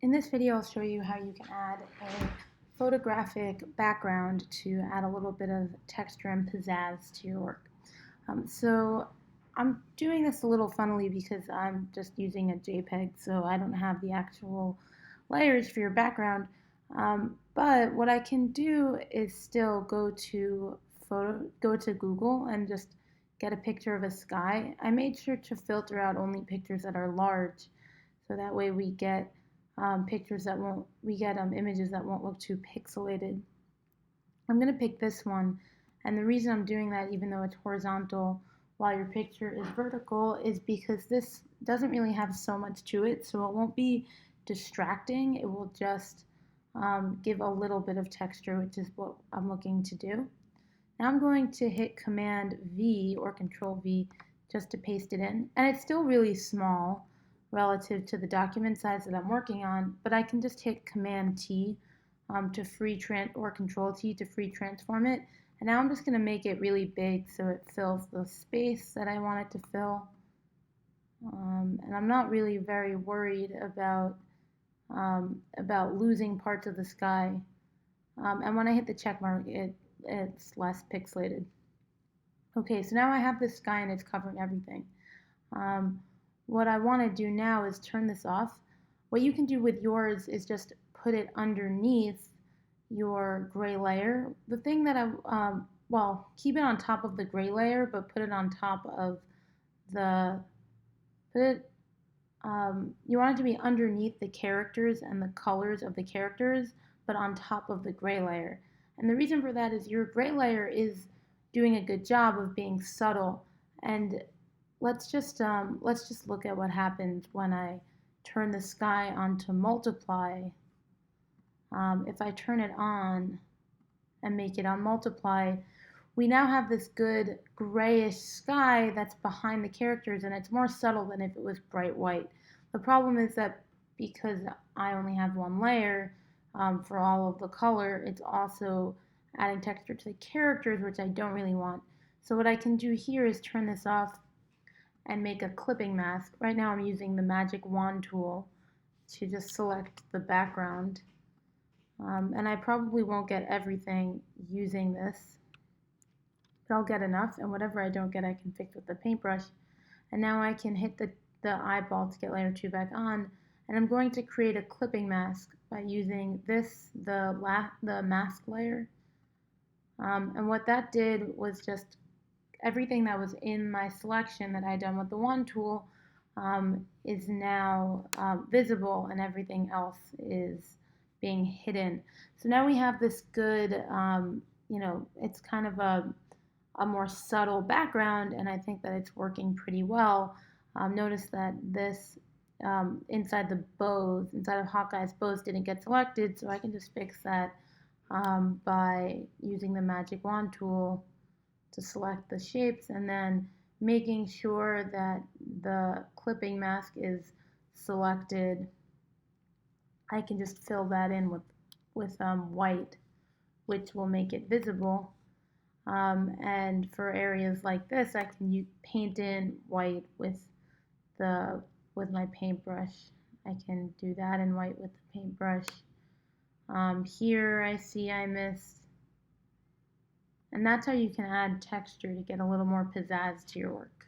In this video, I'll show you how you can add a photographic background to add a little bit of texture and pizzazz to your work. So I'm doing this a little funnily because I'm just using a JPEG, so I don't have the actual layers for your background. But what I can do is still go to Google and just get a picture of a sky. I made sure to filter out only pictures that are large, so that way we get images that won't look too pixelated. I'm going to pick this one, and the reason I'm doing that, even though it's horizontal while your picture is vertical, is because this doesn't really have so much to it, so it won't be distracting. It will just give a little bit of texture, which is what I'm looking to do. Now I'm going to hit Command V or Control V just to paste it in, and it's still really small relative to the document size that I'm working on, but I can just hit Command T or Control T to free transform it. And now I'm just going to make it really big so it fills the space that I want it to fill. And I'm not really very worried about losing parts of the sky. And when I hit the check mark, it's less pixelated. Okay, so now I have this sky and it's covering everything. What I want to do now is turn this off. What you can do with yours is just put it underneath your gray layer. The thing that keep it on top of the gray layer, but put it on top of you want it to be underneath the characters and the colors of the characters, but on top of the gray layer. And the reason for that is your gray layer is doing a good job of being subtle. And let's just look at what happens when I turn the sky on to multiply. If I turn it on and make it on multiply, we now have this good grayish sky that's behind the characters, and it's more subtle than if it was bright white. The problem is that because I only have one layer for all of the color, it's also adding texture to the characters, which I don't really want. So what I can do here is turn this off and make a clipping mask. Right now I'm using the magic wand tool to just select the background. And I probably won't get everything using this, but I'll get enough, and whatever I don't get I can fix with the paintbrush. And now I can hit the eyeball to get layer 2 back on, and I'm going to create a clipping mask by using the mask layer. And what that did was just everything that was in my selection that I had done with the wand tool is now visible, and everything else is being hidden. So now we have this good, it's kind of a more subtle background, and I think that it's working pretty well. Notice that this inside of Hawkeye's bows didn't get selected, so I can just fix that by using the magic wand tool to select the shapes and then making sure that the clipping mask is selected. I can just fill that in with white, which will make it visible. And for areas like this, I can paint in white with my paintbrush. I can do that in white with the paintbrush. Here I see I missed. And that's how you can add texture to get a little more pizzazz to your work.